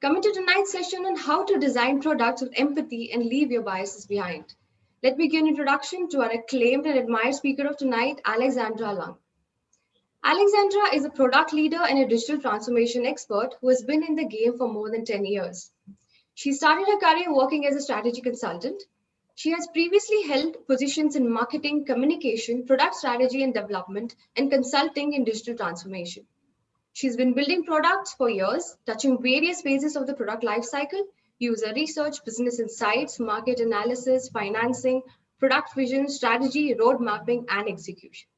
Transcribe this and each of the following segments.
Coming to tonight's session on how to design products with empathy and leave your biases behind. Let me give an introduction to our acclaimed and admired speaker of tonight, Alexandra Lung. Alexandra is a product leader and a digital transformation expert who has been in the game for more than 10 years. She started her career working as a strategy consultant. She has previously held positions in marketing, communication, product strategy and development, and consulting in digital transformation. She's been building products for years, touching various phases of the product lifecycle: user research, business insights, market analysis, financing, product vision, strategy, road mapping, and execution.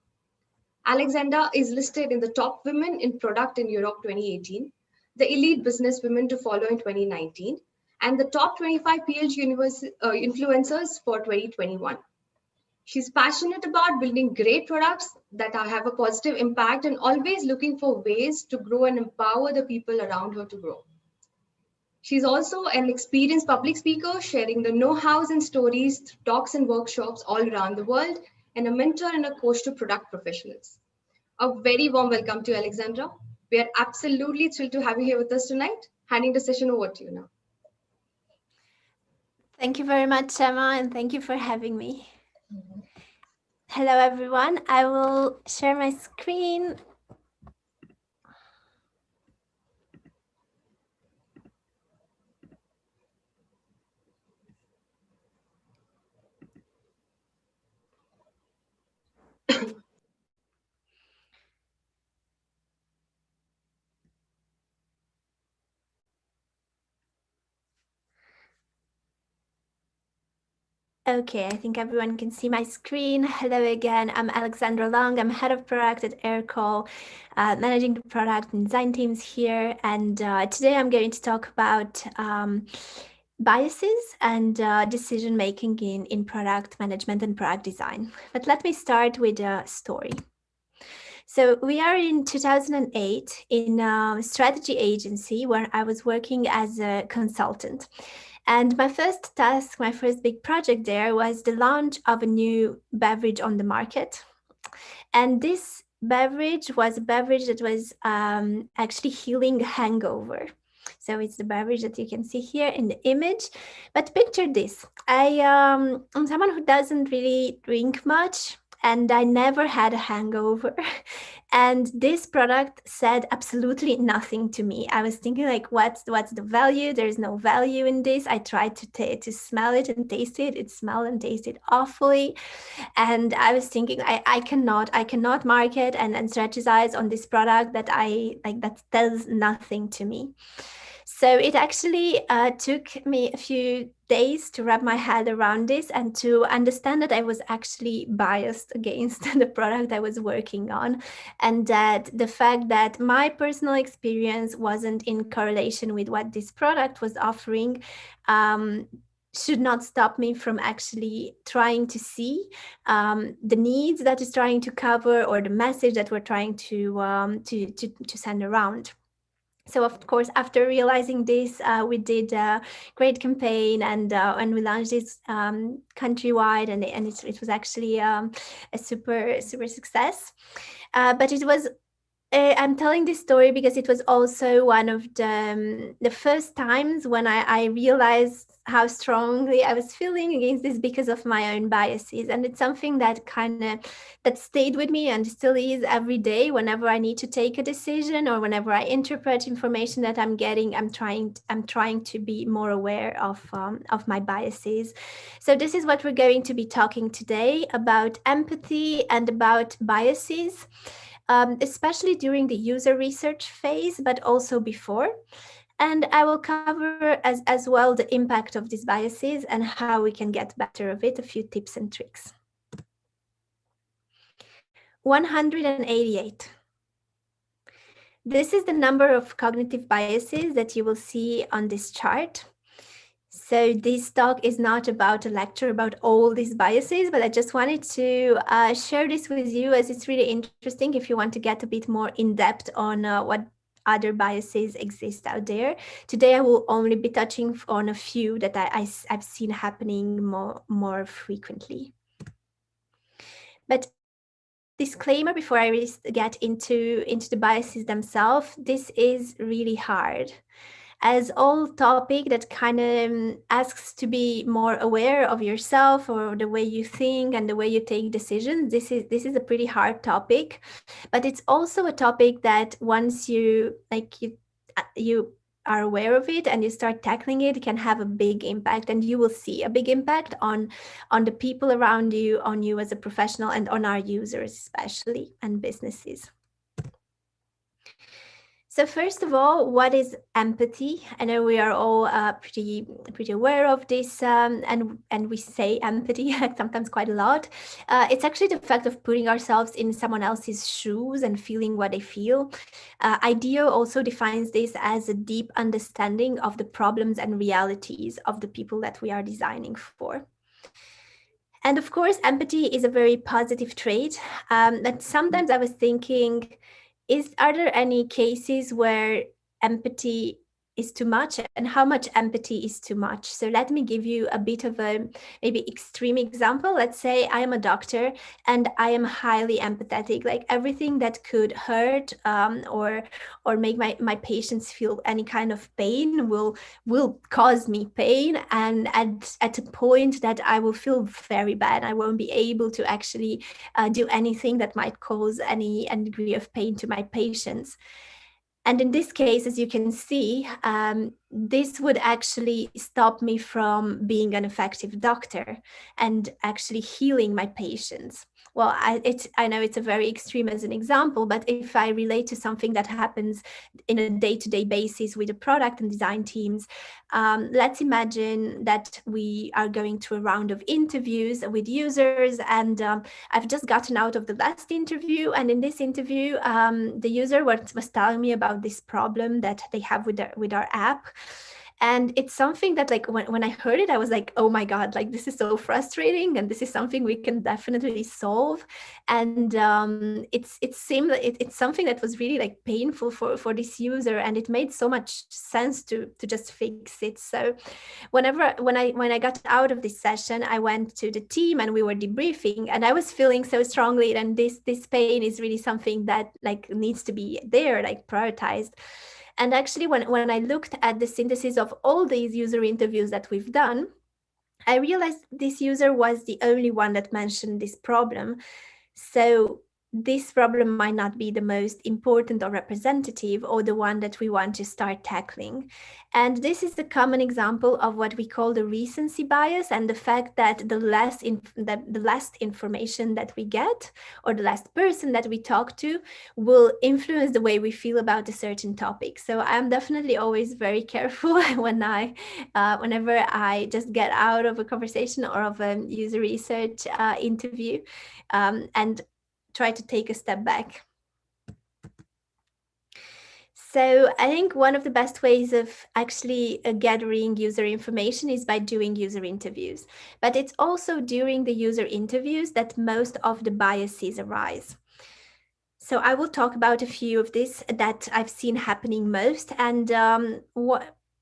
Alexandra is listed in the top women in product in Europe 2018, the elite business women to follow in 2019, and the top 25 PhD influencers for 2021. She's passionate about building great products that have a positive impact and always looking for ways to grow and empower the people around her to grow. She's also an experienced public speaker, sharing the know-hows and stories through talks and workshops all around the world, and a mentor and a coach to product professionals. A very warm welcome to you, Alexandra. We are absolutely thrilled to have you here with us tonight. Handing the session over to you now. Thank you very much, Emma, and thank you for having me. Hello, everyone. I will share my screen. Okay, I think everyone can see my screen. Hello again, I'm Alexandra Lung. I'm head of product at Aircall, managing the product and design teams here. And today I'm going to talk about biases and decision-making in product management and product design. But let me start with a story. So we are in 2008 in a strategy agency where I was working as a consultant. And my first task, my first big project there was the launch of a new beverage on the market. And this beverage was a beverage that was actually healing hangover. So it's the beverage that you can see here in the image. But picture this. I'm someone who doesn't really drink much, and I never had a hangover. And this product said absolutely nothing to me. I was thinking like, what's the value? There's no value in this. I tried to smell it and taste it. It smelled and tasted awfully. And I was thinking, I cannot market and strategize on this product that that tells nothing to me. So it actually took me a few days to wrap my head around this and to understand that I was actually biased against the product I was working on, and that the fact that my personal experience wasn't in correlation with what this product was offering should not stop me from actually trying to see the needs that it's trying to cover or the message that we're trying to send around. So of course, after realizing this, we did a great campaign, and we launched this countrywide, and it was actually a super success. But it was. I'm telling this story because it was also one of the first times when I realized how strongly I was feeling against this because of my own biases. And it's something that that stayed with me and still is every day. Whenever I need to take a decision or whenever I interpret information that I'm getting, I'm trying to be more aware of my biases. So this is what we're going to be talking today about: empathy and about biases. Especially during the user research phase, but also before. And I will cover as well the impact of these biases and how we can get better of it, a few tips and tricks. 188. This is the number of cognitive biases that you will see on this chart. So this talk is not about a lecture about all these biases, but I just wanted to share this with you as it's really interesting if you want to get a bit more in depth on what other biases exist out there. Today, I will only be touching on a few that I've seen happening more frequently. But disclaimer before I really get into the biases themselves, this is really hard. as all topic that kind of asks to be more aware of yourself or the way you think and the way you take decisions. This is a pretty hard topic, but it's also a topic that once you are aware of it and you start tackling it, it can have a big impact, and you will see a big impact on the people around you, on you as a professional, and on our users especially, and businesses. So first of all, what is empathy? I know we are all pretty aware of this, and we say empathy sometimes quite a lot. It's actually the fact of putting ourselves in someone else's shoes and feeling what they feel. IDEO also defines this as a deep understanding of the problems and realities of the people that we are designing for. And of course, empathy is a very positive trait. But sometimes I was thinking, are there any cases where empathy is too much, and how much empathy is too much? So let me give you a bit of a maybe extreme example. Let's say I am a doctor and I am highly empathetic, like everything that could hurt or make my patients feel any kind of pain will cause me pain, and at a point that I will feel very bad. I won't be able to actually do anything that might cause any degree of pain to my patients. And in this case, as you can see, this would actually stop me from being an effective doctor and actually healing my patients. Well, I know it's a very extreme as an example, but if I relate to something that happens in a day-to-day basis with the product and design teams, let's imagine that we are going through a round of interviews with users, and I've just gotten out of the last interview, and in this interview, the user was telling me about this problem that they have with our app. And it's something that, like, when I heard it, I was like, oh my God, like, this is so frustrating, and this is something we can definitely solve. And it's something that was really like painful for this user, and it made so much sense to just fix it. So when I got out of this session, I went to the team and we were debriefing, and I was feeling so strongly, and this pain is really something that like needs to be there, like prioritized. And actually, when I looked at the synthesis of all these user interviews that we've done, I realized this user was the only one that mentioned this problem. So this problem might not be the most important or representative, or the one that we want to start tackling. And this is the common example of what we call the recency bias, and the fact that the less information that we get, or the last person that we talk to, will influence the way we feel about a certain topic. So I'm definitely always very careful whenever I just get out of a conversation or of a user research interview, and try to take a step back. So I think one of the best ways of actually gathering user information is by doing user interviews. But it's also during the user interviews that most of the biases arise. So I will talk about a few of this that I've seen happening most. And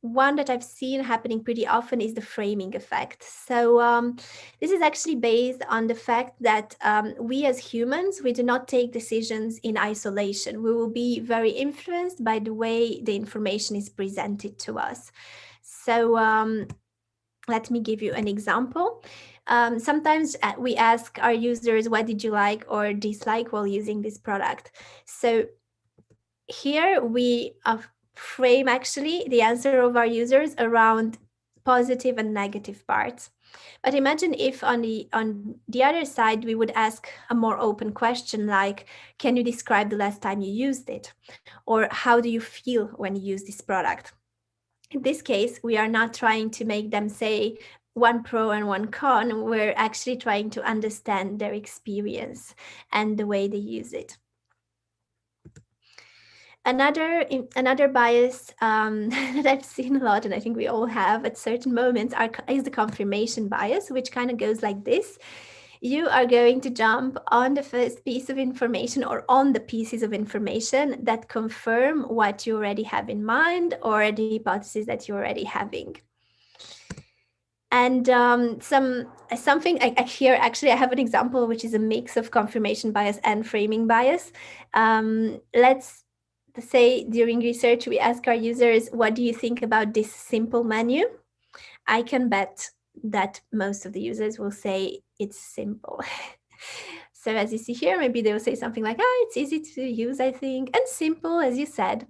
one that I've seen happening pretty often is the framing effect. So this is actually based on the fact that we as humans, we do not take decisions in isolation. We will be very influenced by the way the information is presented to us. So let me give you an example. Sometimes we ask our users, what did you like or dislike while using this product? So here we frame actually the answer of our users around positive and negative parts. But imagine if on the other side, we would ask a more open question like, can you describe the last time you used it? Or how do you feel when you use this product? In this case, we are not trying to make them say one pro and one con. We're actually trying to understand their experience and the way they use it. Another bias that I've seen a lot, and I think we all have at certain moments, is the confirmation bias, which kind of goes like this. You are going to jump on the first piece of information, or on the pieces of information that confirm what you already have in mind, or the hypothesis that you're already having. And something here, actually, I have an example which is a mix of confirmation bias and framing bias. Let's say during research, we ask our users, what do you think about this simple menu? I can bet that most of the users will say it's simple. So as you see here, maybe they will say something like, it's easy to use, I think, and simple, as you said.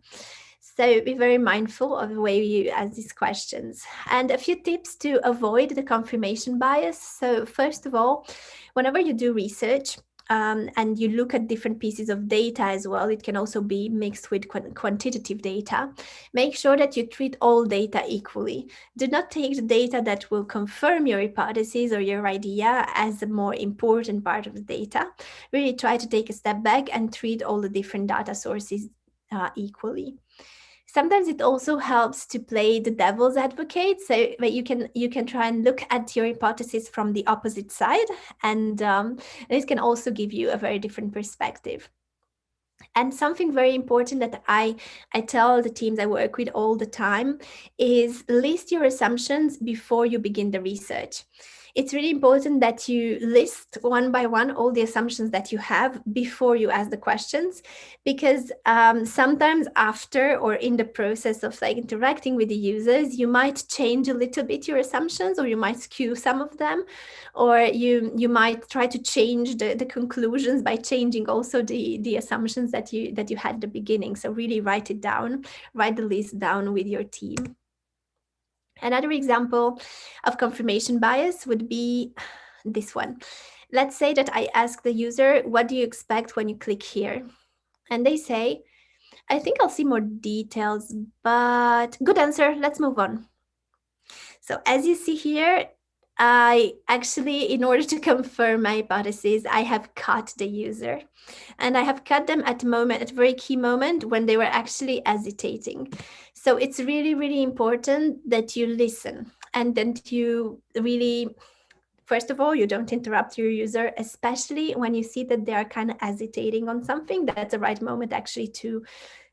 So be very mindful of the way you ask these questions. And a few tips to avoid the confirmation bias. So first of all, whenever you do research, and you look at different pieces of data as well, it can also be mixed with quantitative data. Make sure that you treat all data equally. Do not take the data that will confirm your hypothesis or your idea as the more important part of the data. Really try to take a step back and treat all the different data sources equally. Sometimes it also helps to play the devil's advocate, so that you can try and look at your hypothesis from the opposite side, and it can also give you a very different perspective. And something very important that I tell the teams I work with all the time is list your assumptions before you begin the research. It's really important that you list one by one all the assumptions that you have before you ask the questions, because sometimes after or in the process of like interacting with the users, you might change a little bit your assumptions, or you might skew some of them, or you might try to change the conclusions by changing also the assumptions that you had at the beginning. So really write it down, write the list down with your team. Another example of confirmation bias would be this one. Let's say that I ask the user, what do you expect when you click here? And they say, I think I'll see more details, but good answer, let's move on. So as you see here, I actually, in order to confirm my hypothesis, I have cut the user. And I have cut them at a very key moment when they were actually hesitating. So it's really, really important that you listen, and that you really, first of all, you don't interrupt your user, especially when you see that they are kind of hesitating on something. That's the right moment actually to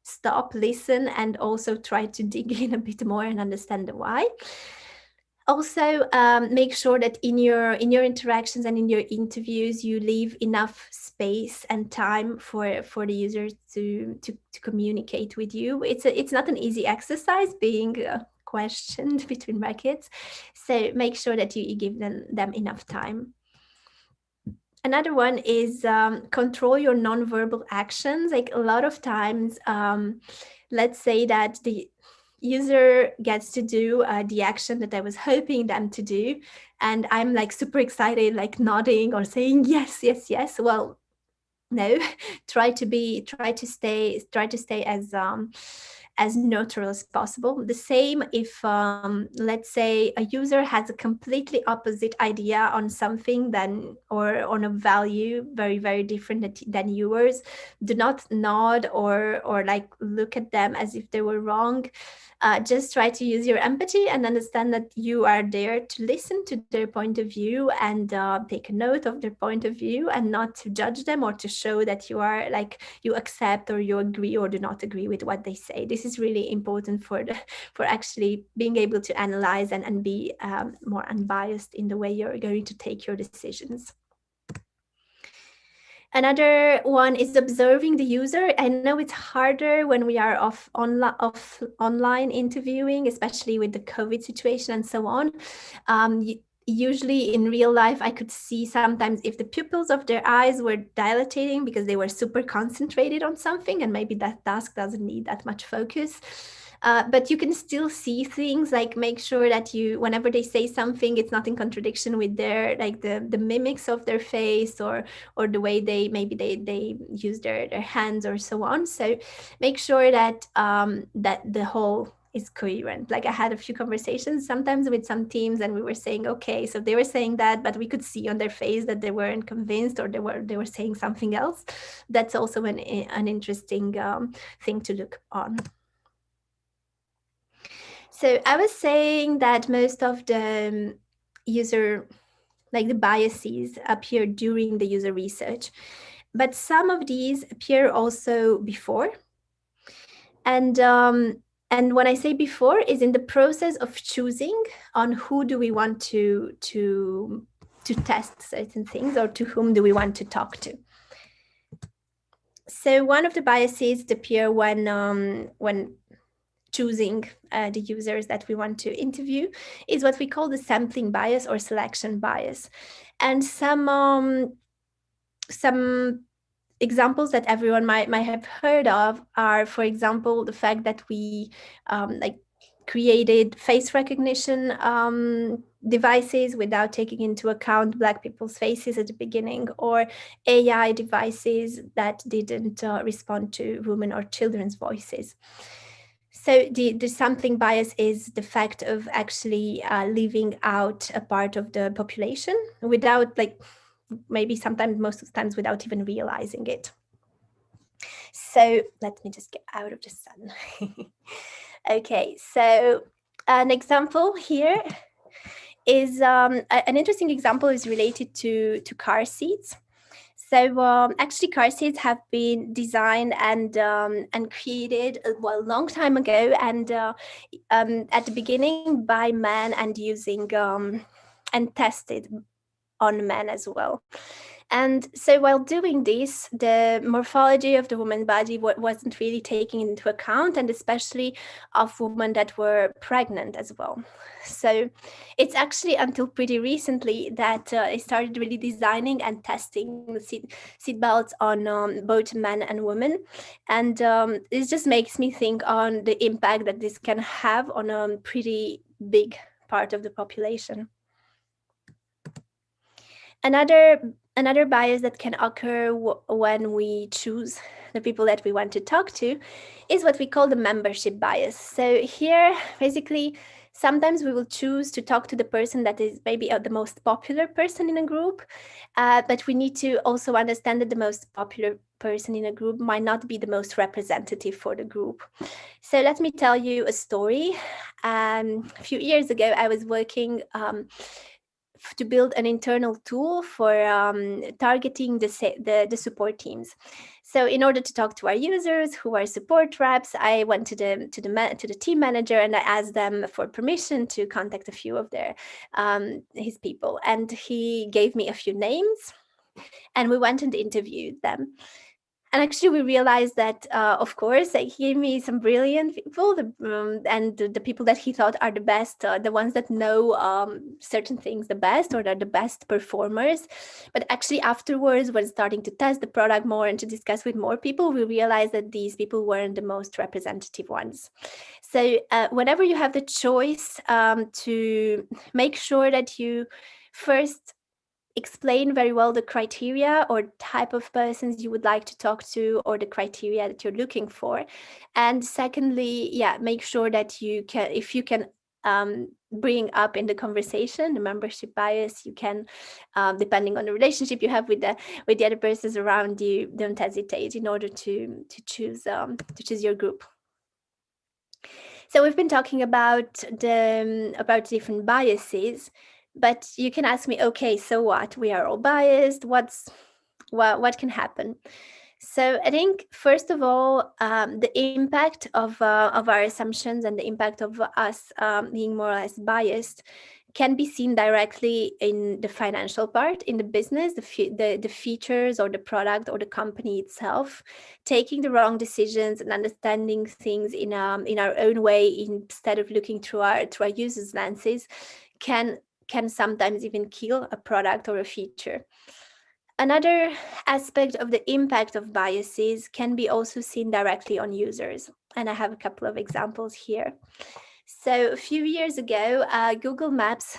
stop, listen, and also try to dig in a bit more and understand the why. Also, make sure that in your interactions and in your interviews, you leave enough space and time for the users to communicate with you. It's not an easy exercise being questioned between brackets, so make sure that you give them enough time. Another one is control your nonverbal actions. Like a lot of times, let's say that the user gets to do the action that I was hoping them to do, and I'm like super excited, like nodding or saying yes, yes, yes. Well, no, try to stay as neutral as possible. The same if let's say a user has a completely opposite idea on something or on a value very, very different than yours. Do not nod or like look at them as if they were wrong. Just try to use your empathy and understand that you are there to listen to their point of view and take a note of their point of view, and not to judge them or to show that you are like you accept or you agree or do not agree with what they say. This is really important for actually being able to analyze and be more unbiased in the way you're going to take your decisions. Another one is observing the user. I know it's harder when we are online interviewing, especially with the COVID situation and so on. Usually in real life, I could see sometimes if the pupils of their eyes were dilating because they were super concentrated on something, and maybe that task doesn't need that much focus. But you can still see things, like make sure that you, whenever they say something, it's not in contradiction with their, like the mimics of their face or the way they use their hands or so on. So make sure that that the whole is coherent. Like I had a few conversations sometimes with some teams, and we were saying, okay, so they were saying that, but we could see on their face that they weren't convinced, or they were saying something else. That's also an interesting thing to look on. So I was saying that most of the user, like the biases, appear during the user research, but some of these appear also before. And when I say before, is in the process of choosing on who do we want to test certain things, or to whom do we want to talk to. So one of the biases that appear when choosing the users that we want to interview is what we call the sampling bias or selection bias. And some examples that everyone might have heard of are, for example, the fact that we like created face recognition devices without taking into account Black people's faces at the beginning, or AI devices that didn't respond to women or children's voices. So the sampling bias is the fact of actually leaving out a part of the population without, like, maybe sometimes, most of the times, without even realizing it. So let me just get out of the sun. Okay, so an example here is an interesting example is related to car seats. So actually, car seats have been designed and created a long time ago, and at the beginning by men, and using and tested on men as well. And so while doing this, the morphology of the woman's body wasn't really taken into account, and especially of women that were pregnant as well. So it's actually until pretty recently that I started really designing and testing the seat belts on both men and women. And it just makes me think on the impact that this can have on a pretty big part of the population. Another bias that can occur when we choose the people that we want to talk to is what we call the membership bias. So here, basically, sometimes we will choose to talk to the person that is maybe the most popular person in a group, but we need to also understand that the most popular person in a group might not be the most representative for the group. So let me tell you a story. A few years ago, I was working to build an internal tool for targeting the support teams. So in order to talk to our users who are support reps, I went to the team manager and I asked them for permission to contact a few of his people, and he gave me a few names, and we went and interviewed them. And actually, we realized that, of course, he gave me some brilliant people, and the people that he thought are the best, the ones that know certain things the best, or are the best performers. But actually, afterwards, when starting to test the product more and to discuss with more people, we realized that these people weren't the most representative ones. So whenever you have the choice to make sure that you first explain very well the criteria or type of persons you would like to talk to, or the criteria that you're looking for. And secondly, make sure that you can, if you can bring up in the conversation the membership bias, you can, depending on the relationship you have with the other persons around you, don't hesitate in order to choose your group. So we've been talking about different biases. But you can ask me, okay, so what? We are all biased. What can happen? So I think, first of all, the impact of our assumptions and the impact of us being more or less biased can be seen directly in the financial part, in the business, the features or the product or the company itself. Taking the wrong decisions and understanding things in our own way, instead of looking through our users' lenses, can sometimes even kill a product or a feature. Another aspect of the impact of biases can be also seen directly on users. And I have a couple of examples here. So a few years ago, Google Maps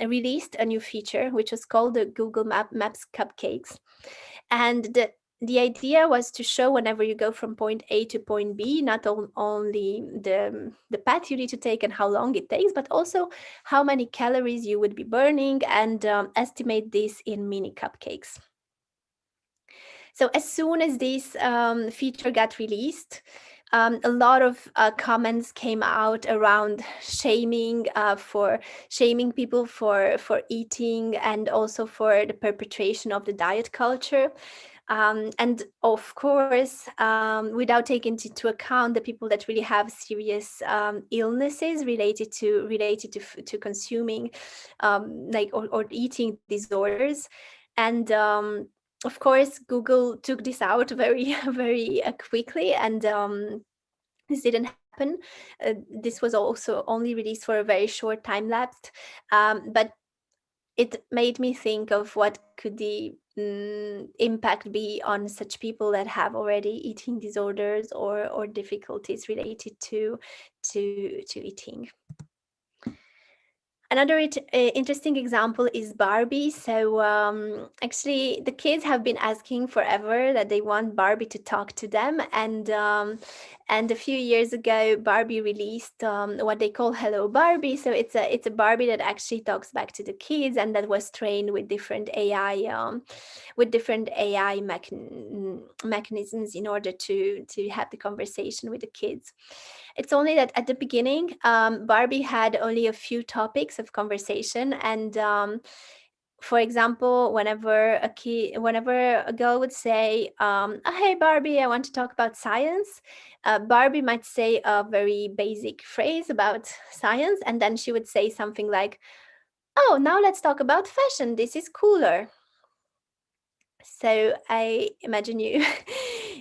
released a new feature, which was called the Google Maps Cupcakes. And the idea was to show, whenever you go from point A to point B, not only the path you need to take and how long it takes, but also how many calories you would be burning, and estimate this in mini cupcakes. So as soon as this feature got released, a lot of comments came out around shaming people for eating, and also for the perpetration of the diet culture. And of course, without taking into account the people that really have serious illnesses related to consuming or eating disorders. And of course, Google took this out very, very quickly, and this didn't happen. This was also only released for a very short time lapse, but it made me think of what could the impact be on such people that have already eating disorders or difficulties related to eating. Another interesting example is Barbie. So actually, the kids have been asking forever that they want Barbie to talk to them, and a few years ago, Barbie released what they call Hello Barbie. So it's a Barbie that actually talks back to the kids, and that was trained with different AI mechanisms in order to have the conversation with the kids. It's only that at the beginning, Barbie had only a few topics of conversation, and for example, whenever a girl would say, oh, "Hey Barbie, I want to talk about science," Barbie might say a very basic phrase about science, and then she would say something like, "Oh, now let's talk about fashion. This is cooler." So I imagine you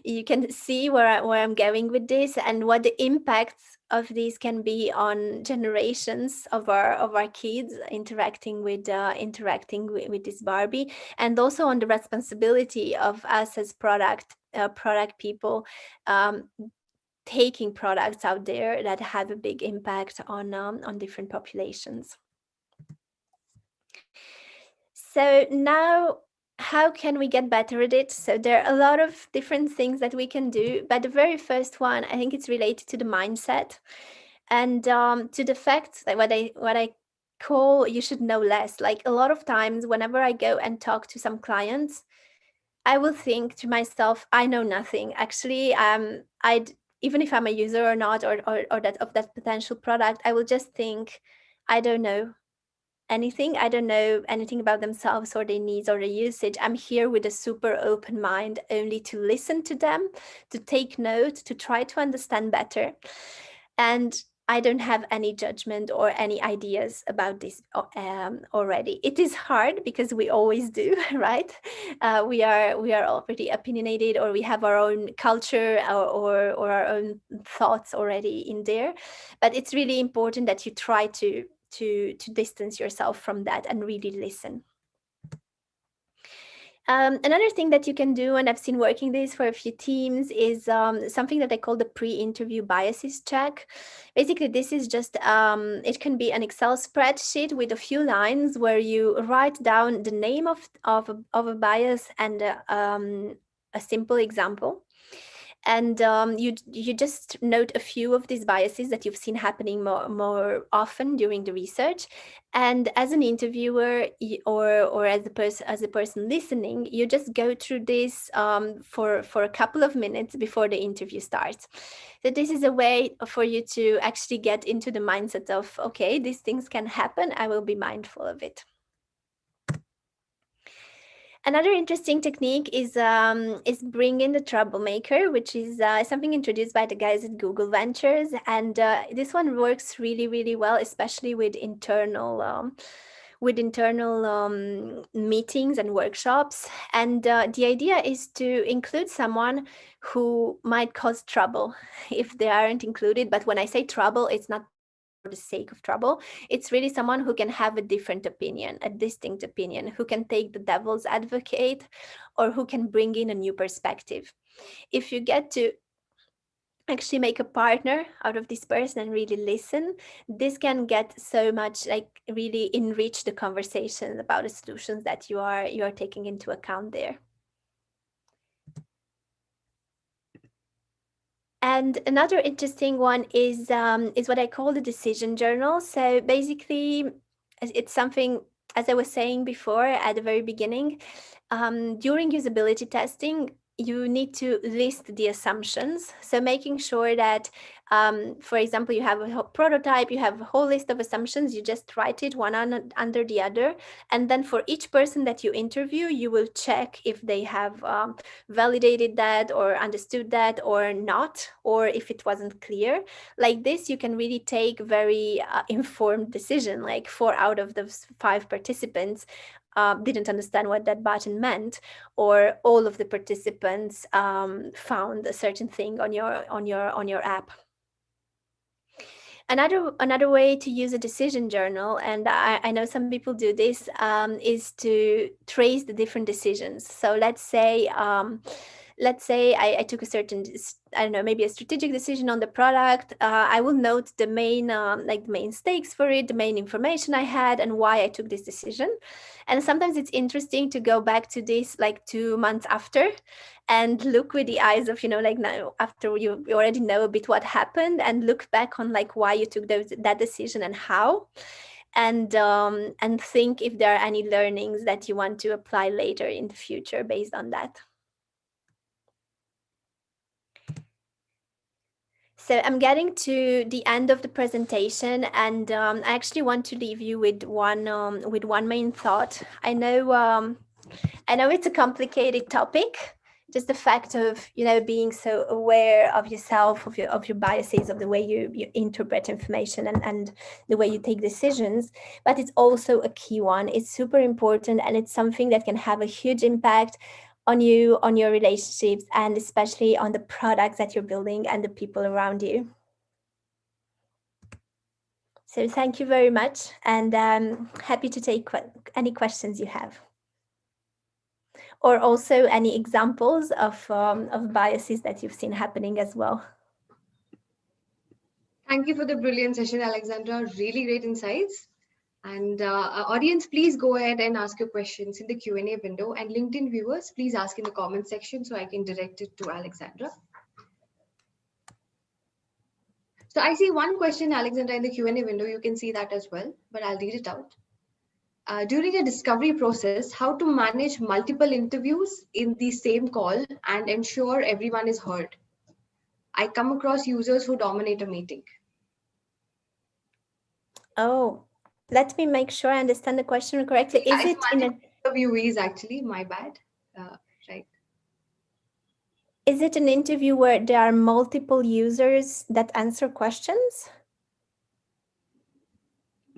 you can see where I'm going with this, and what the impacts of these can be on generations of our kids interacting with this Barbie, and also on the responsibility of us as product people, taking products out there that have a big impact on different populations. So now, how can we get better at it? So there are a lot of different things that we can do, but the very first one, I think it's related to the mindset, and to the fact that what I call you should know less. Like a lot of times, whenever I go and talk to some clients, I will think to myself, I know nothing. Actually, I'd even if I'm a user or not, or that of that potential product, I will just think, I don't know anything. I don't know anything about themselves or their needs or their usage. I'm here with a super open mind, only to listen to them, to take note, to try to understand better. And I don't have any judgment or any ideas about this already. It is hard because we always do, right? We are already opinionated, or we have our own culture or our own thoughts already in there. But it's really important that you try to distance yourself from that and really listen. Another thing that you can do, and I've seen working this for a few teams, is something that I call the pre-interview biases check. Basically, this is just, it can be an Excel spreadsheet with a few lines where you write down the name of a bias and a simple example. And you just note a few of these biases that you've seen happening more often during the research. And as an interviewer or as a person listening, you just go through this for a couple of minutes before the interview starts. So this is a way for you to actually get into the mindset of, okay, these things can happen. I will be mindful of it. Another interesting technique is bring in the troublemaker, which is something introduced by the guys at Google Ventures, and this one works really, really well, especially with internal meetings and workshops. And the idea is to include someone who might cause trouble if they aren't included. But when I say trouble, it's not for the sake of trouble. It's really someone who can have a different opinion, a distinct opinion, who can take the devil's advocate, or who can bring in a new perspective. If you get to actually make a partner out of this person and really listen, this can get so much, like, really enrich the conversation about the solutions that you are taking into account there. And another interesting one is what I call the decision journal. So basically, it's something, as I was saying before at the very beginning, during usability testing, you need to list the assumptions. So making sure that, for example, you have a prototype, you have a whole list of assumptions, you just write it one under the other. And then for each person that you interview, you will check if they have validated that or understood that or not, or if it wasn't clear. Like this, you can really take very informed decision. Like 4 out of those 5 participants didn't understand what that button meant, or all of the participants found a certain thing on your app. Another way to use a decision journal, and I know some people do this, is to trace the different decisions. So let's say I took a certain, I don't know, maybe a strategic decision on the product. I will note the main like the main stakes for it, the main information I had, and why I took this decision. And sometimes it's interesting to go back to this like 2 months after and look with the eyes of, like now after you already know a bit what happened, and look back on like why you took that decision and how, and think if there are any learnings that you want to apply later in the future based on that. So I'm getting to the end of the presentation, and I actually want to leave you with one main thought. I know it's a complicated topic, just the fact of being so aware of yourself, of your biases, of the way you interpret information, and the way you take decisions. But it's also a key one. It's super important, and it's something that can have a huge impact on you, on your relationships, and especially on the products that you're building and the people around you. So thank you very much, and I'm happy to take any questions you have, or also any examples of biases that you've seen happening as well. Thank you for the brilliant session, Alexandra. Really great insights. And our audience, please go ahead and ask your questions in the Q&A window. And LinkedIn viewers, please ask in the comment section so I can direct it to Alexandra. So I see one question, Alexandra, in the Q&A window. You can see that as well, but I'll read it out. During a discovery process, how to manage multiple interviews in the same call and ensure everyone is heard? I come across users who dominate a meeting. Oh, let me make sure I understand the question correctly. Is it in an interviewees, actually, my bad. Right. Is it an interview where there are multiple users that answer questions?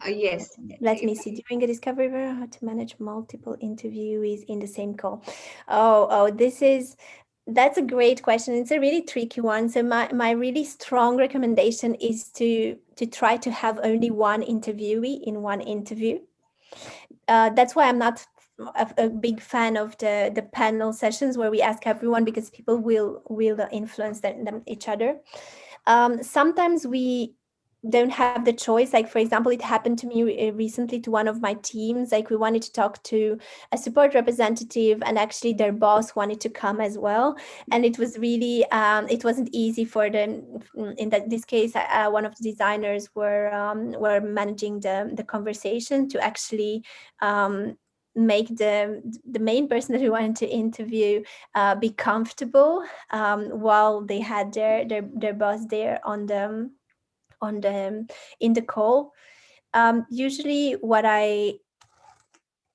Yes. Let me see. During a discovery, how to manage multiple interviewees in the same call. Oh, that's a great question. It's a really tricky one. So my really strong recommendation is to try to have only one interviewee in one interview. That's why I'm not a big fan of the panel sessions where we ask everyone, because people will influence them each other. Sometimes we don't have the choice. Like, for example, it happened to me recently to one of my teams. Like, we wanted to talk to a support representative, and actually their boss wanted to come as well. And it was really, it wasn't easy for them. In this case, one of the designers were managing the conversation to actually make the main person that we wanted to interview be comfortable while they had their boss there in the call. Usually what I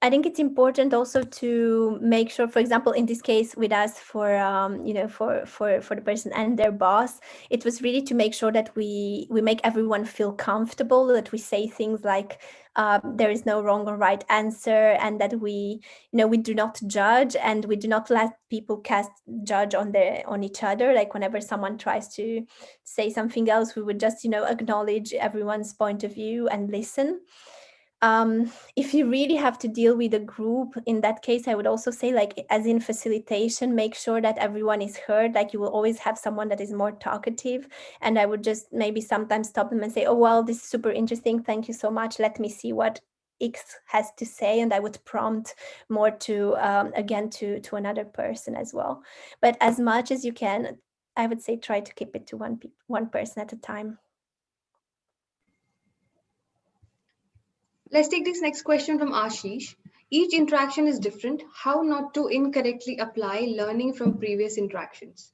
think it's important also to make sure, for example, in this case with us, for the person and their boss, it was really to make sure that we make everyone feel comfortable, that we say things like there is no wrong or right answer, and that we do not judge, and we do not let people cast judge on each other. Like, whenever someone tries to say something else, we would just acknowledge everyone's point of view and listen. If you really have to deal with a group, in that case, I would also say, like, as in facilitation, make sure that everyone is heard. Like, you will always have someone that is more talkative, and I would just maybe sometimes stop them and say, oh, well, this is super interesting. Thank you so much. Let me see what X has to say. And I would prompt more to, again, to another person as well. But as much as you can, I would say try to keep it to one person at a time. Let's take this next question from Ashish. Each interaction is different. How not to incorrectly apply learning from previous interactions?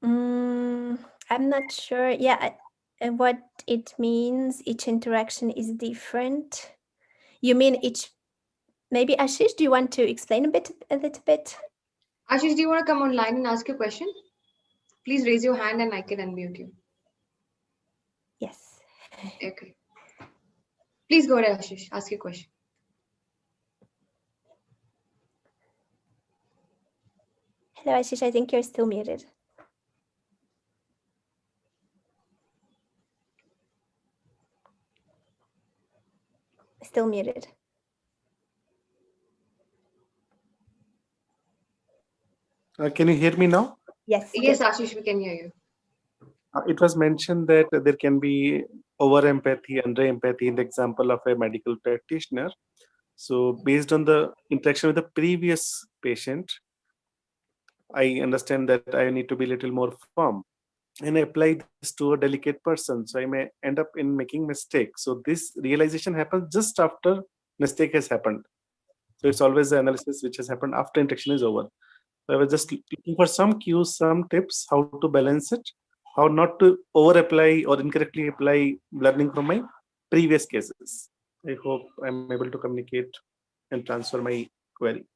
I'm not sure. Yeah, what it means, each interaction is different. You mean maybe Ashish, do you want to explain a little bit? Ashish, do you want to come online and ask your question? Please raise your hand and I can unmute you. Yes. Okay. Please go ahead, Ashish. Ask your question. Hello, Ashish. I think you're still muted. Still muted. Can you hear me now? Yes. Yes, good. Ashish, we can hear you. It was mentioned that there can be over empathy, under empathy in the example of a medical practitioner. So, based on the interaction with the previous patient, I understand that I need to be a little more firm and I apply this to a delicate person. So, I may end up in making mistakes. So, this realization happens just after mistake has happened. So, it's always the analysis which has happened after interaction is over. So I was just looking for some cues, some tips, how to balance it, how not to over apply or incorrectly apply learning from my previous cases. I hope I'm able to communicate and transfer my query.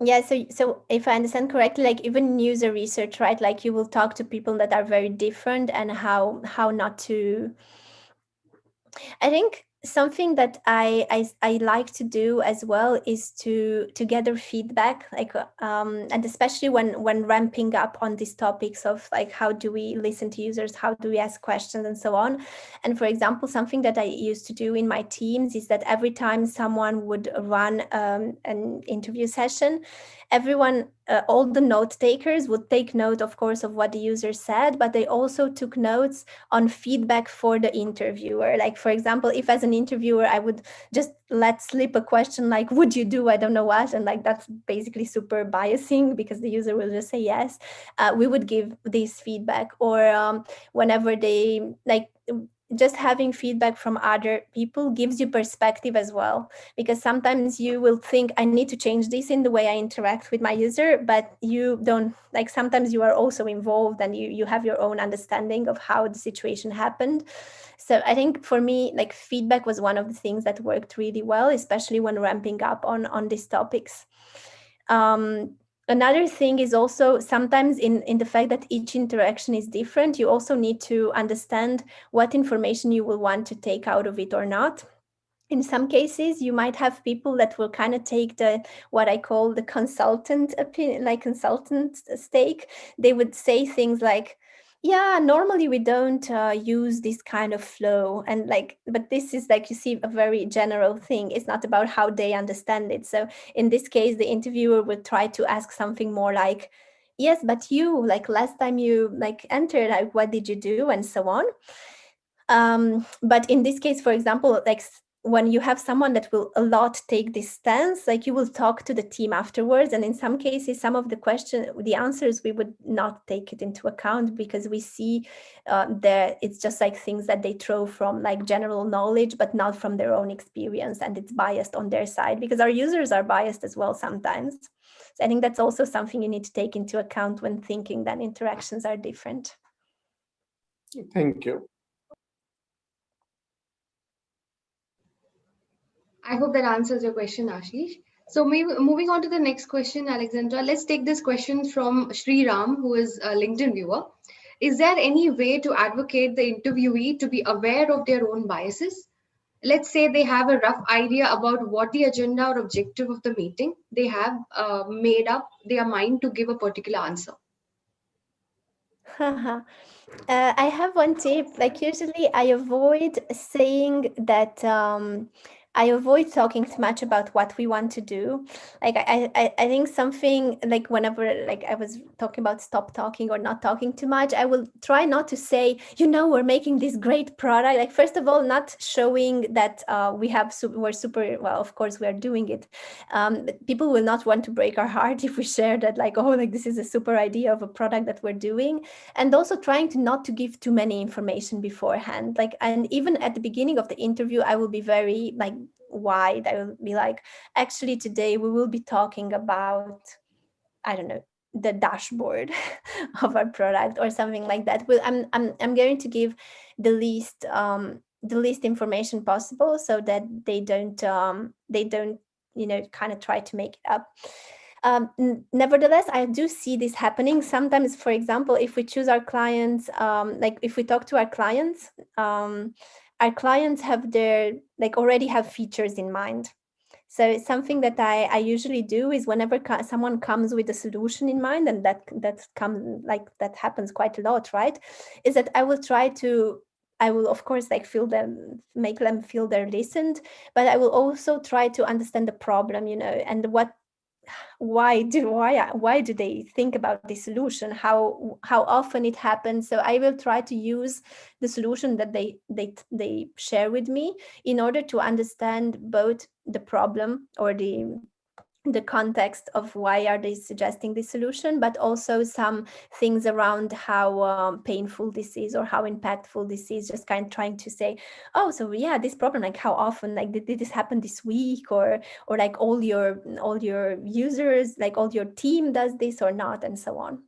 Yeah, so if I understand correctly, like even in user research, right? Like you will talk to people that are very different and how not to. I think something that I like to do as well is to gather feedback, like and especially when ramping up on these topics of like how do we listen to users, how do we ask questions, and so on. And for example, something that I used to do in my teams is that every time someone would run an interview session, everyone, all the note takers would take note, of course, of what the user said, but they also took notes on feedback for the interviewer. Like, for example, if as an interviewer, I would just let slip a question like, would you do, I don't know what, and like that's basically super biasing because the user will just say yes, we would give this feedback. Or whenever they like, just having feedback from other people gives you perspective as well, because sometimes you will think I need to change this in the way I interact with my user, but you don't, like sometimes you are also involved and you have your own understanding of how the situation happened. So I think for me, like feedback was one of the things that worked really well, especially when ramping up on these topics. Another thing is also sometimes in the fact that each interaction is different, you also need to understand what information you will want to take out of it or not. In some cases, you might have people that will kind of take the what I call the consultant opinion, like consultant stake. They would say things like, yeah, normally we don't use this kind of flow, and like, but this is like, you see, a very general thing. It's not about how they understand it. So in this case, the interviewer would try to ask something more like, yes, but you, like last time you like entered, like what did you do, and so on. But in this case, for example, like when you have someone that will a lot take this stance, like you will talk to the team afterwards, and in some cases, some of the answers, we would not take it into account because we see that it's just like things that they throw from like general knowledge, but not from their own experience, and it's biased on their side because our users are biased as well sometimes. So I think that's also something you need to take into account when thinking that interactions are different. Thank you. I hope that answers your question, Ashish. So moving on to the next question, Alexandra, let's take this question from Sri Ram, who is a LinkedIn viewer. Is there any way to advocate the interviewee to be aware of their own biases? Let's say they have a rough idea about what the agenda or objective of the meeting. They have made up their mind to give a particular answer. I have one tip. Like usually I avoid saying that I avoid talking too much about what we want to do. Like I think something like whenever like I was talking about stop talking or not talking too much, I will try not to say, we're making this great product. Like first of all, not showing that we're super, well, of course we are doing it. People will not want to break our heart if we share that like, oh, like this is a super idea of a product that we're doing. And also trying to not to give too many information beforehand. Like, and even at the beginning of the interview, I will be very like wide. I will be like, actually today we will be talking about, I don't know, the dashboard of our product or something like that. Well, I'm going to give the least information possible so that they don't kind of try to make it up. Nevertheless, I do see this happening sometimes. For example, if we choose our clients, like if we talk to our clients have already have features in mind. So something that I usually do is whenever someone comes with a solution in mind, and that happens quite a lot, right? Is that I will of course make them feel they're listened, but I will also try to understand the problem, and why do they think about the solution, how often it happens. So I will try to use the solution that they share with me in order to understand both the problem or the context of why are they suggesting this solution, but also some things around how painful this is or how impactful this is, just kind of trying to say, oh, so yeah, this problem, like how often, like did this happen this week, or like all your users, like all your team does this or not, and so on.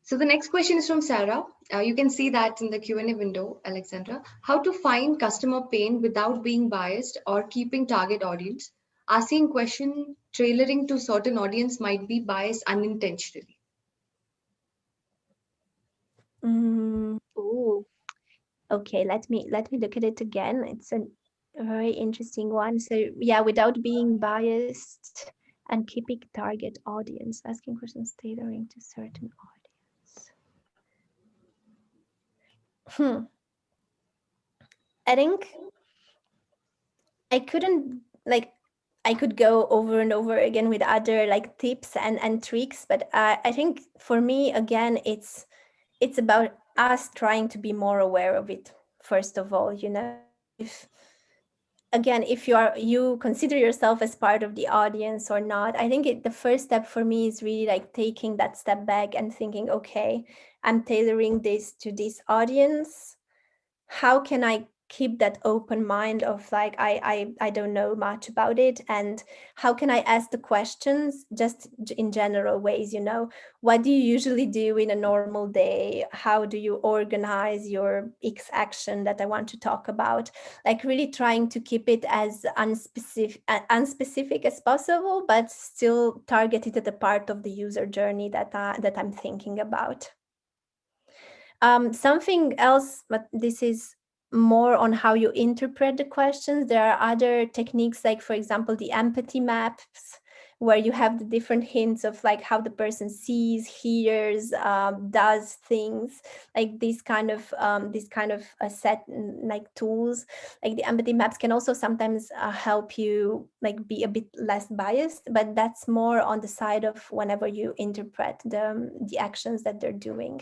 So the next question is from Sarah. You can see that in the Q&A window, Alexandra. How to find customer pain without being biased or keeping target audience? Asking question tailoring to certain audience might be biased unintentionally. Oh, okay. Let me look at it again. It's a very interesting one. So yeah, without being biased and keeping target audience, asking questions tailoring to certain audience. I think I could go over and over again with other like tips and tricks, but I think for me, again, it's about us trying to be more aware of it. First of all, if you consider yourself as part of the audience or not, I think the first step for me is really like taking that step back and thinking, okay, I'm tailoring this to this audience. How can I keep that open mind of like, I don't know much about it, and how can I ask the questions just in general ways, what do you usually do in a normal day? How do you organize your X action that I want to talk about? Like really trying to keep it as unspecific as possible, but still targeted at the part of the user journey that I'm thinking about. Something else, but this is more on how you interpret the questions. There are other techniques, like for example, the empathy maps, where you have the different hints of like how the person sees, hears, does things, like these kind of set like tools. Like the empathy maps can also sometimes help you like be a bit less biased, but that's more on the side of whenever you interpret the actions that they're doing.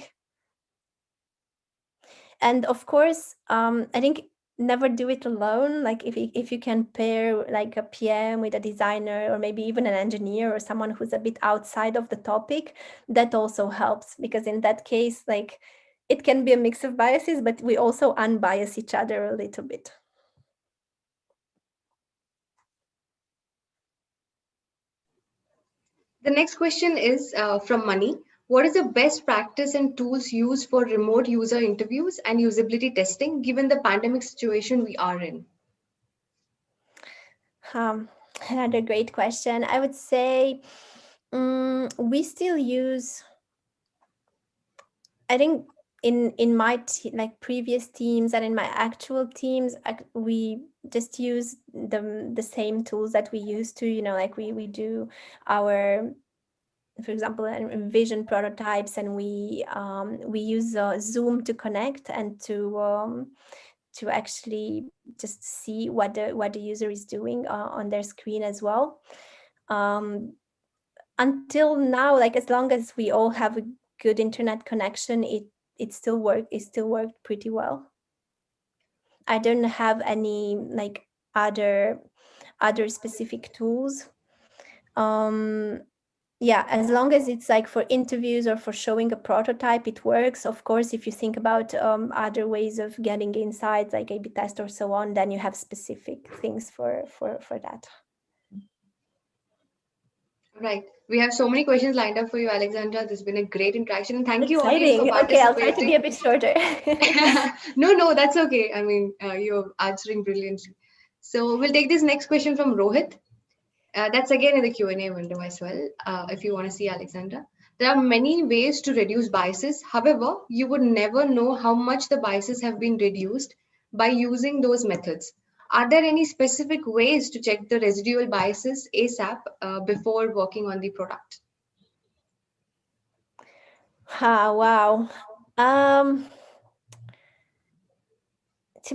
And of course, I think never do it alone. Like if you can pair like a PM with a designer, or maybe even an engineer or someone who's a bit outside of the topic, that also helps, because in that case, like it can be a mix of biases, but we also unbias each other a little bit. The next question is from Mani. What is the best practice and tools used for remote user interviews and usability testing, given the pandemic situation we are in? Another great question. I would say we still use, I think in my like previous teams and in my actual teams, we just use the same tools that we used to, like we do our, for example, envision prototypes, and we use Zoom to connect and to actually just see what the user is doing on their screen as well. Until now, like as long as we all have a good internet connection, it still worked pretty well. I don't have any like other specific tools. Yeah, as long as it's like for interviews or for showing a prototype, it works. Of course, if you think about other ways of getting insights, like A/B test or so on, then you have specific things for that. Right. We have so many questions lined up for you, Alexandra. This has been a great interaction. And thank you, audience, for Exciting. Okay, I'll try to be participating. a bit shorter. No, that's okay. I mean, you're answering brilliantly. So we'll take this next question from Rohit. That's again in the Q&A window as well, if you want to see Alexandra. There are many ways to reduce biases. However, you would never know how much the biases have been reduced by using those methods. Are there any specific ways to check the residual biases ASAP before working on the product? Wow. To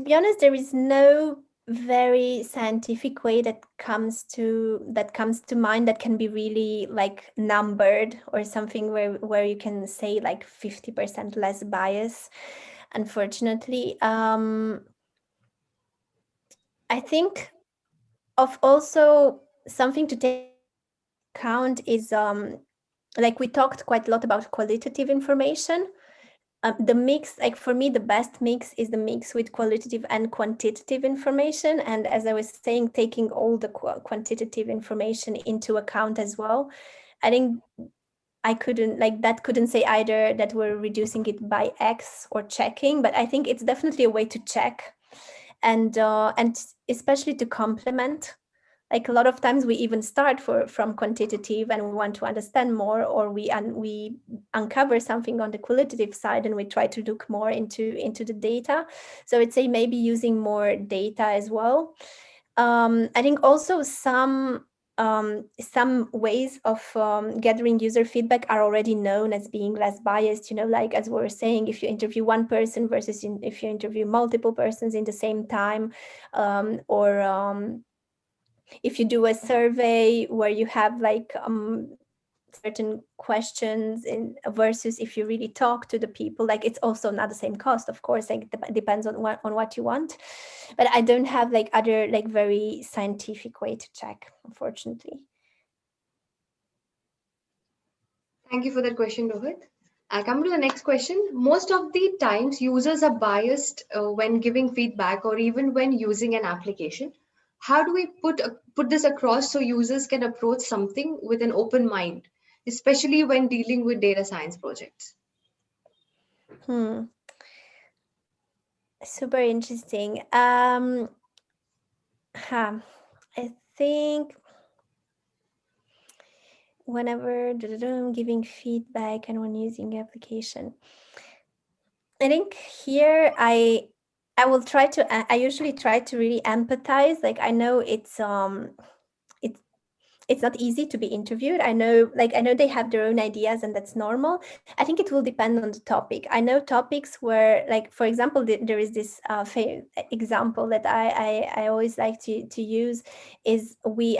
be honest, there is no very scientific way that comes to mind that can be really like numbered or something where you can say like 50% less bias, unfortunately. I think of also something to take account is like we talked quite a lot about qualitative information. The mix, like for me, the best mix is the mix with qualitative and quantitative information. And as I was saying, taking all the quantitative information into account as well. I think I couldn't say either that we're reducing it by X or checking, but I think it's definitely a way to check and especially to complement. Like a lot of times we even start from quantitative and we want to understand more, or we uncover something on the qualitative side and we try to look more into the data. So I'd say maybe using more data as well. I think also some ways of gathering user feedback are already known as being less biased, like as we were saying, if you interview one person versus if you interview multiple persons in the same time, or if you do a survey where you have like certain questions versus if you really talk to the people, like it's also not the same cost, of course, like it depends on what you want. But I don't have like other like very scientific way to check, unfortunately. Thank you for that question, Rohit. I'll come to the next question. Most of the times, users are biased when giving feedback or even when using an application. How do we put this across so users can approach something with an open mind, especially when dealing with data science projects? Super interesting. I think whenever giving feedback and when using application, I think here I usually try to really empathize. Like I know it's not easy to be interviewed. I know they have their own ideas and that's normal. I think it will depend on the topic. I know topics where, like, for example, there is this example that I always like to use is we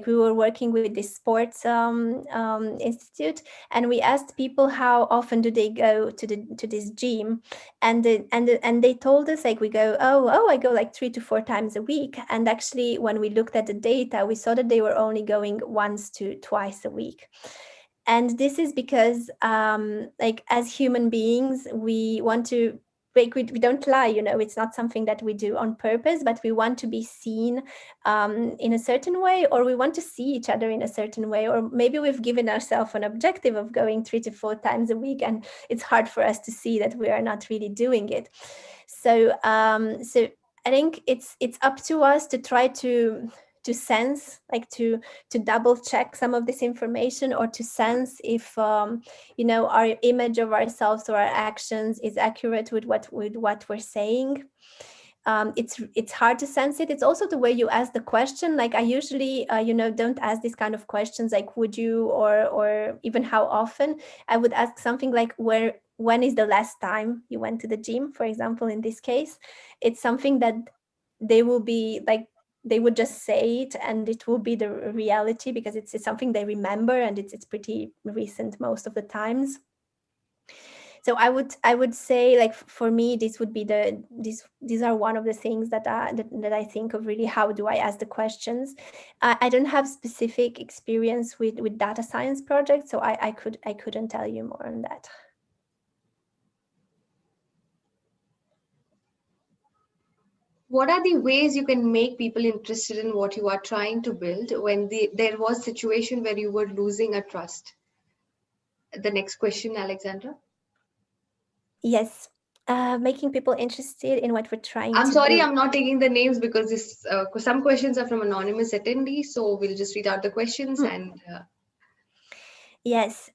were working with this sports institute, and we asked people how often do they go to this gym, and they told us, like, we go, oh, I go like 3 to 4 times a week. And actually when we looked at the data, we saw that they were only going once to twice a week. And this is because like as human beings, we want to we don't lie, it's not something that we do on purpose, but we want to be seen in a certain way, or we want to see each other in a certain way, or maybe we've given ourselves an objective of going 3 to 4 times a week, and it's hard for us to see that we are not really doing it. So I think it's up to us to try to sense, like to double check some of this information, or to sense if our image of ourselves or our actions is accurate with what we're saying. It's hard to sense it. It's also the way you ask the question. Like I usually don't ask these kind of questions like would you, or even how often. I would ask something like when is the last time you went to the gym, for example. In this case, it's something that they will be like, they would just say it and it will be the reality, because it's something they remember, and it's pretty recent most of the times. So I would say, like, for me, this would be these are one of the things that I think of, really. How do I ask the questions? I don't have specific experience with data science projects, so I couldn't tell you more on that. What are the ways you can make people interested in what you are trying to build when there was situation where you were losing a trust? The next question, Alexandra. Yes, making people interested in what we're trying I'm to sorry, do. I'm not taking the names because some questions are from anonymous attendees. So we'll just read out the questions and. Yes.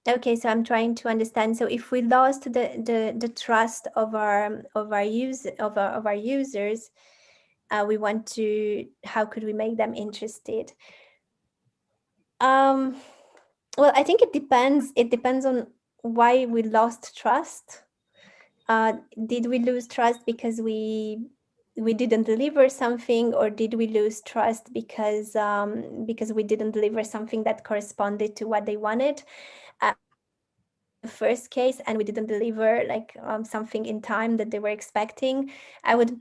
Okay, so I'm trying to understand. So if we lost the trust of our users, we want to. How could we make them interested? Well, I think it depends. It depends on why we lost trust. Did we lose trust because we didn't deliver something, or did we lose trust because we didn't deliver something that corresponded to what they wanted? If it's the first case and we didn't deliver like something in time that they were expecting, I would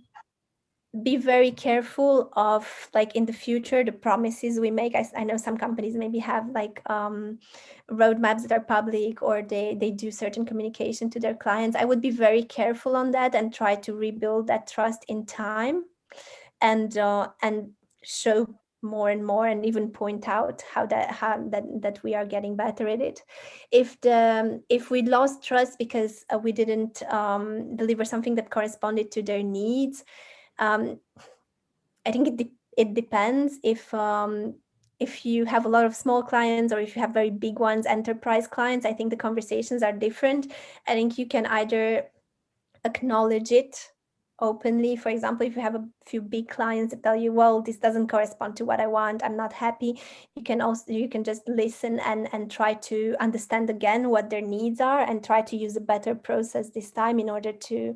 be very careful of, like, in the future, the promises we make. I know some companies maybe have like roadmaps that are public, or they do certain communication to their clients. I would be very careful on that and try to rebuild that trust in time, and show more and more, and even point out how that we are getting better at it. If we lost trust because we didn't deliver something that corresponded to their needs, I think it depends. If you have a lot of small clients, or if you have very big ones, enterprise clients, I think the conversations are different. I think you can either acknowledge it openly. For example, if you have a few big clients that tell you, well, this doesn't correspond to what I want, I'm not happy, you can just listen and try to understand again what their needs are, and try to use a better process this time in order to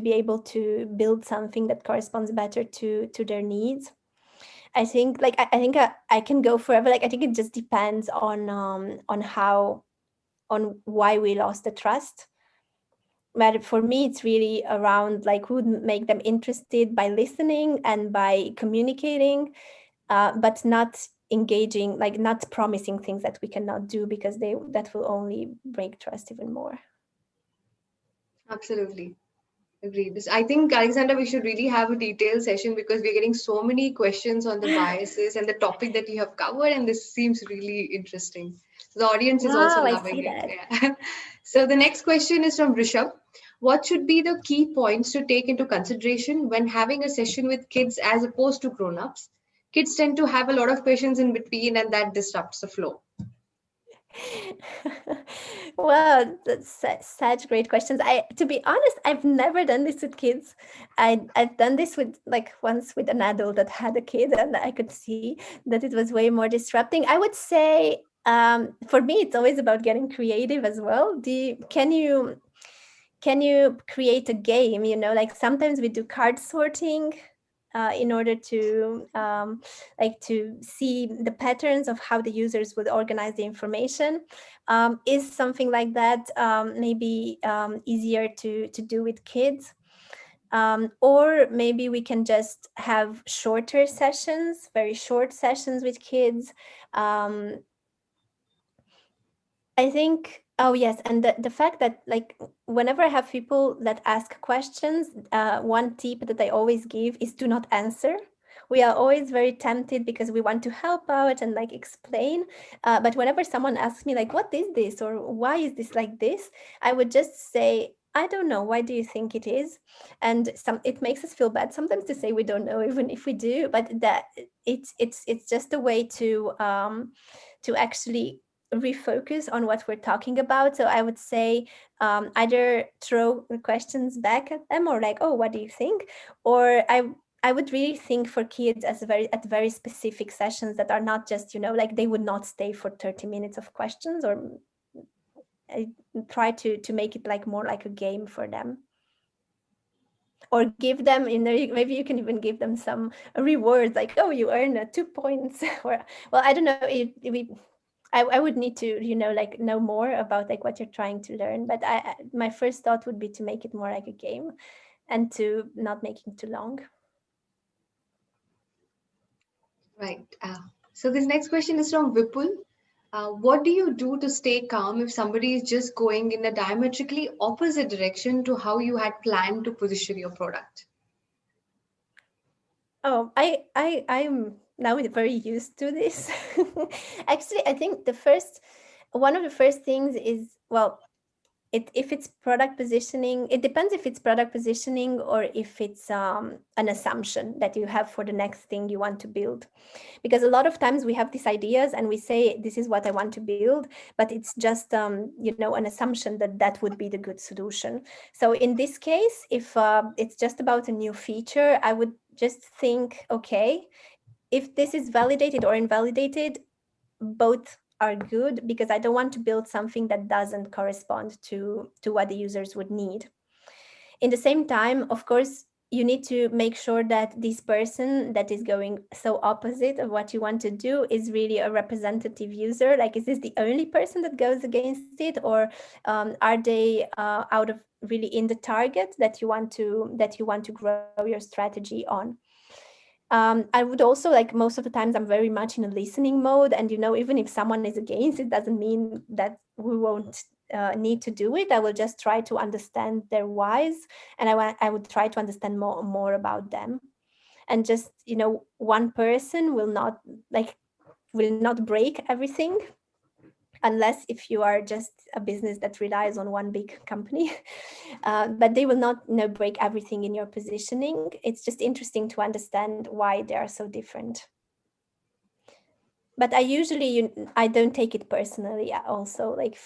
be able to build something that corresponds better to their needs. I think I can go forever. Like, I think it just depends on why we lost the trust. But for me, it's really around like who would make them interested by listening and by communicating, but not engaging, like not promising things that we cannot do, because that will only break trust even more. Absolutely. Agreed. I think, Alexandra, we should really have a detailed session because we're getting so many questions on the biases and the topic that you have covered, and this seems really interesting. The audience is also Wow, I loving see it. that. Yeah. So the next question is from Rishabh. What should be the key points to take into consideration when having a session with kids as opposed to grown-ups? Kids tend to have a lot of questions in between, and that disrupts the flow. Well, that's such great questions. To be honest, I've never done this with kids. I've done this with, like, once with an adult that had a kid, and I could see that it was way more disrupting. I would say, for me, it's always about getting creative as well. Can you create a game? Like sometimes we do card sorting. In order to to see the patterns of how the users would organize the information. Is something like that maybe easier to do with kids? Or maybe we can just have shorter sessions, very short sessions with kids. I think, oh yes, and the fact that, like, whenever I have people that ask questions, one tip that I always give is do not answer. We are always very tempted because we want to help out and like explain. But whenever someone asks me like, what is this? Or why is this like this? I would just say, I don't know. Why do you think it is? And it makes us feel bad sometimes to say we don't know, even if we do. But that it's just a way to actually refocus on what we're talking about. So I would say either throw the questions back at them, or like, oh, what do you think? Or I would really think for kids as at very specific sessions that are not just, like they would not stay for 30 minutes of questions, or I try to make it like more like a game for them. Or give them, maybe you can even give them some rewards, like, oh, you earn 2 points. Or, well, I don't know if I would need to, like know more about like what you're trying to learn. But my first thought would be to make it more like a game, and to not make it too long. Right. So this next question is from Vipul. What do you do to stay calm if somebody is just going in a diametrically opposite direction to how you had planned to position your product? Oh, I'm now very used to this. Actually, I think one of the first things is, well, if it's product positioning, it depends if it's product positioning or if it's an assumption that you have for the next thing you want to build. Because a lot of times we have these ideas and we say, this is what I want to build, but it's just an assumption that that would be the good solution. So in this case, if it's just about a new feature, I would just think, okay, if this is validated or invalidated, both are good, because I don't want to build something that doesn't correspond to what the users would need. In the same time, of course, you need to make sure that this person that is going so opposite of what you want to do is really a representative user. Like, is this the only person that goes against it, or are they out of really in the target that you want to grow your strategy on? I would also, like, most of the times I'm very much in a listening mode, and even if someone is against it, doesn't mean that we won't need to do it. I will just try to understand their whys, and I would try to understand more about them. And just, one person will not break everything, unless if you are just a business that relies on one big company. But they will not break everything in your positioning. It's just interesting to understand why they are so different. But I don't take it personally also. Like,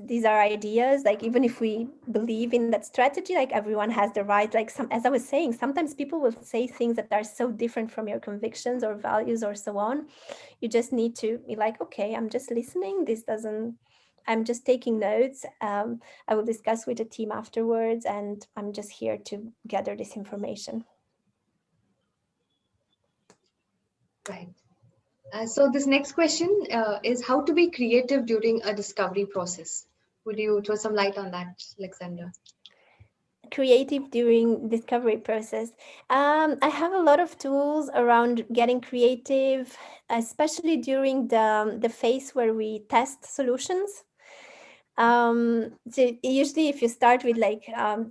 these are ideas, like, even if we believe in that strategy, like, everyone has the right, like, as I was saying, sometimes people will say things that are so different from your convictions or values or so on. You just need to be like, okay, I'm just listening. I'm just taking notes. I will discuss with the team afterwards, and I'm just here to gather this information. Right. So this next question is how to be creative during a discovery process. Would you throw some light on that, Alexandra? Creative during discovery process. I have a lot of tools around getting creative, especially during the phase where we test solutions. So usually if you start with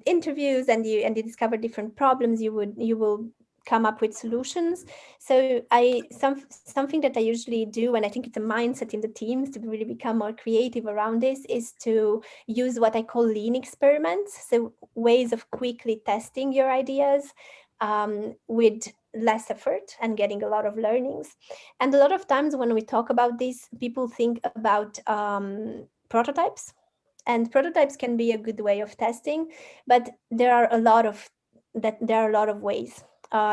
interviews and you discover different problems, you will come up with solutions. So something that I usually do, and I think it's a mindset in the teams to really become more creative around this, is to use what I call lean experiments. So ways of quickly testing your ideas with less effort and getting a lot of learnings. And a lot of times when we talk about this, people think about prototypes, and prototypes can be a good way of testing, but there are a lot of ways.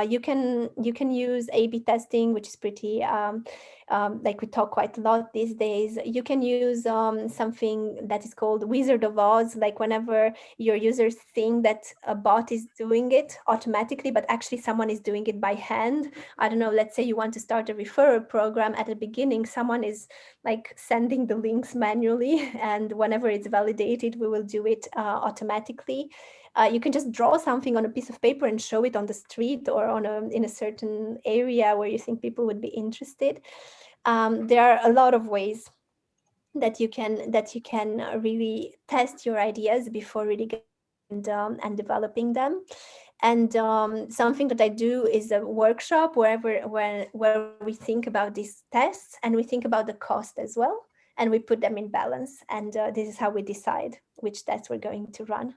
You can use A/B testing, which is pretty like we talk quite a lot these days. You can use something that is called Wizard of Oz, like whenever your users think that a bot is doing it automatically, but actually someone is doing it by hand. I don't know, let's say you want to start a referral program. At the beginning, someone is like sending the links manually, and whenever it's validated, we will do it automatically. You can just draw something on a piece of paper and show it on the street or in a certain area where you think people would be interested. There are a lot of ways that you can really test your ideas before really and developing them. And something that I do is a workshop where we think about these tests, and we think about the cost as well, and we put them in balance. And this is how we decide which tests we're going to run.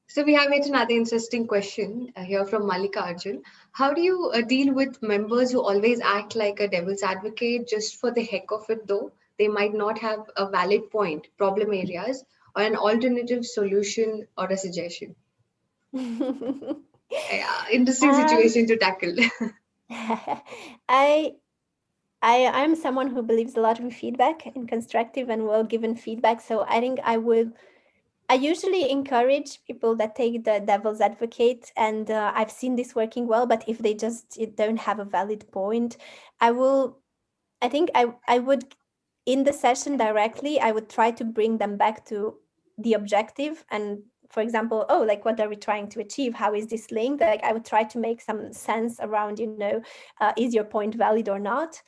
So we have yet another interesting question here from Malika Arjun. How do you deal with members who always act like a devil's advocate just for the heck of it, though they might not have a valid point, problem areas, or an alternative solution or a suggestion? Interesting situation to tackle. I'm someone who believes a lot in feedback, in constructive and well-given feedback. So I think I usually encourage people that take the devil's advocate, and I've seen this working well. But if they just don't have a valid point, I would, in the session directly, I would try to bring them back to the objective and for example, oh, like what are we trying to achieve? How is this linked? Like I would try to make some sense around, is your point valid or not?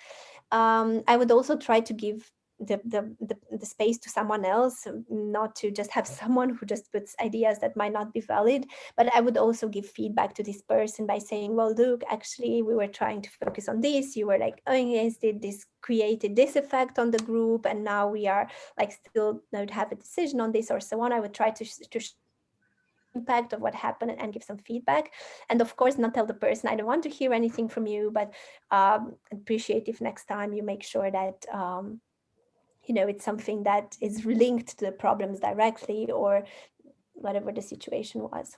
I would also try to give the space to someone else, not to just have someone who just puts ideas that might not be valid. But I would also give feedback to this person by saying, well, look, actually we were trying to focus on this, you were like, oh yes, this created this effect on the group, and now we are like still don't have a decision on this, or so on. I would try to impact of what happened and give some feedback, and of course not tell the person, I don't want to hear anything from you, but appreciate if next time you make sure that it's something that is linked to the problems directly, or whatever the situation was.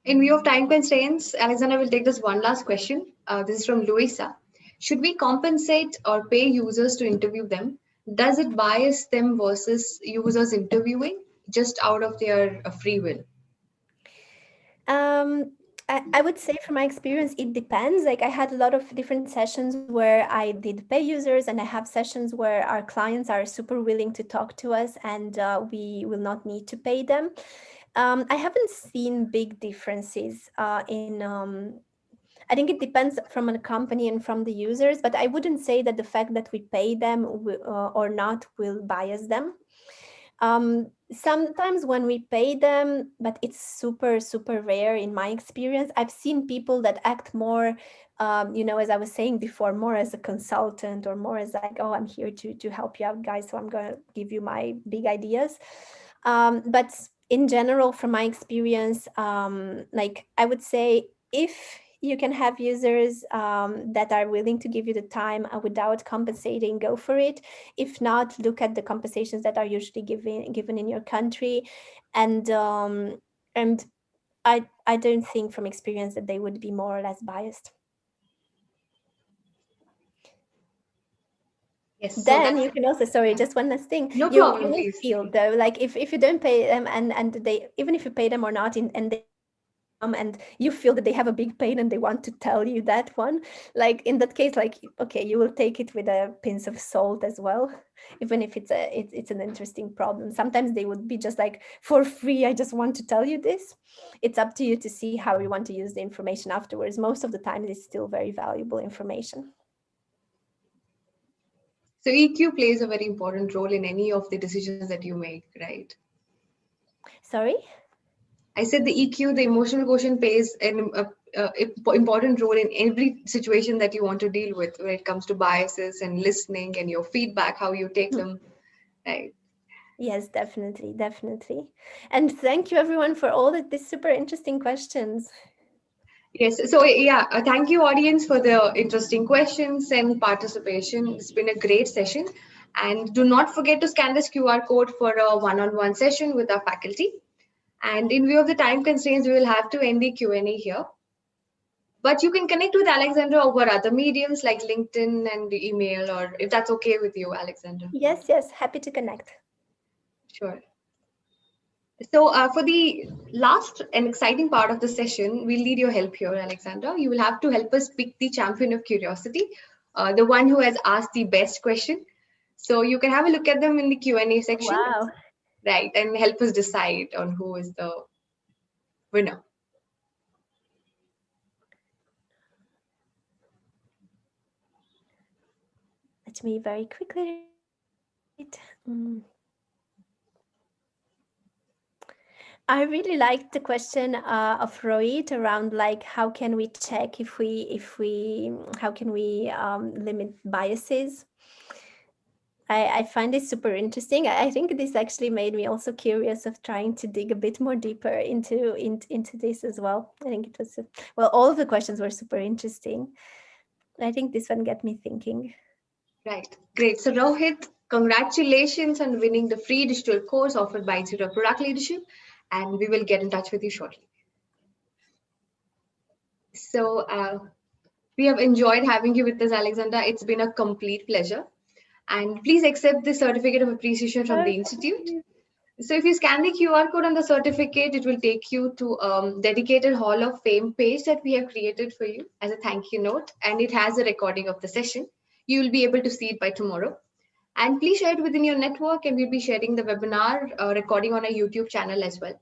In view of time constraints, Alexandra will take this one last question. This is from Louisa. Should we compensate or pay users to interview them? Does it bias them versus users interviewing just out of their free will? I would say from my experience, it depends. Like I had a lot of different sessions where I did pay users, and I have sessions where our clients are super willing to talk to us, and we will not need to pay them. I haven't seen big differences in I think it depends from a company and from the users, but I wouldn't say that the fact that we pay them or not will bias them. Sometimes when we pay them, but it's super, super rare in my experience, I've seen people that act more, as I was saying before, more as a consultant, or more as like, oh, I'm here to help you out, guys, so I'm going to give you my big ideas. But in general, from my experience, like I would say, if you can have users that are willing to give you the time without compensating, go for it. If not, look at the compensations that are usually given in your country, and I don't think from experience that they would be more or less biased. Yes. Then you can also, sorry, just one last thing. No you problem, will please. feel though, like if you don't pay them, and they, even if you pay them or not, and they and you feel that they have a big pain and they want to tell you that one, like in that case, like, okay, you will take it with a pinch of salt as well, even if it's an interesting problem. Sometimes they would be just like, for free, I just want to tell you this. It's up to you to see how you want to use the information afterwards. Most of the time it's still very valuable information. So EQ plays a very important role in any of the decisions that you make, right? Sorry? I said the EQ, the emotional quotient, plays an important role in every situation that you want to deal with when it comes to biases and listening and your feedback, how you take them, right? Yes, definitely. And thank you everyone for all of these super interesting questions. Yes, so yeah, thank you audience for the interesting questions and participation. It's been a great session. And do not forget to scan this QR code for a one-on-one session with our faculty. And in view of the time constraints, we will have to end the Q&A here. But you can connect with Alexandra over other mediums like LinkedIn and the email, or if that's okay with you, Alexandra. Yes, happy to connect. Sure. So for the last and exciting part of the session, we'll need your help here, Alexandra. You will have to help us pick the champion of curiosity, the one who has asked the best question. So you can have a look at them in the Q&A section. Wow. Right, and help us decide on who is the winner. Let me very quickly read. I really liked the question of Rohit around like how can we check how can we limit biases. I find it super interesting. I think this actually made me also curious of trying to dig a bit more deeper into this as well. I think it was well, all of the questions were super interesting. I think this one got me thinking. Right, great. So Rohit, congratulations on winning the free digital course offered by Institute of Product Leadership, and we will get in touch with you shortly. So we have enjoyed having you with us, Alexandra. It's been a complete pleasure. And please accept the certificate of appreciation from the Institute. So if you scan the QR code on the certificate, it will take you to a dedicated Hall of Fame page that we have created for you as a thank you note. And it has a recording of the session. You will be able to see it by tomorrow. And please share it within your network, and we'll be sharing the webinar recording on our YouTube channel as well.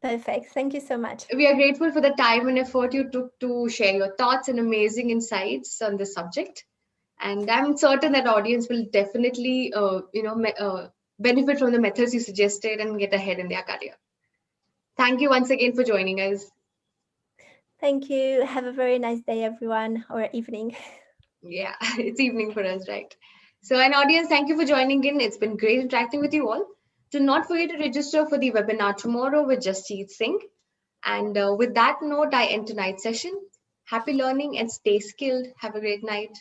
Perfect. Thank you so much. We are grateful for the time and effort you took to share your thoughts and amazing insights on this subject. And I'm certain that audience will definitely, benefit from the methods you suggested and get ahead in their career. Thank you once again for joining us. Thank you. Have a very nice day, everyone, or evening. Yeah, it's evening for us, right? So, an audience, thank you for joining in. It's been great interacting with you all. Do not forget to register for the webinar tomorrow with Jasjeet Singh. And with that note, I end tonight's session. Happy learning and stay skilled. Have a great night.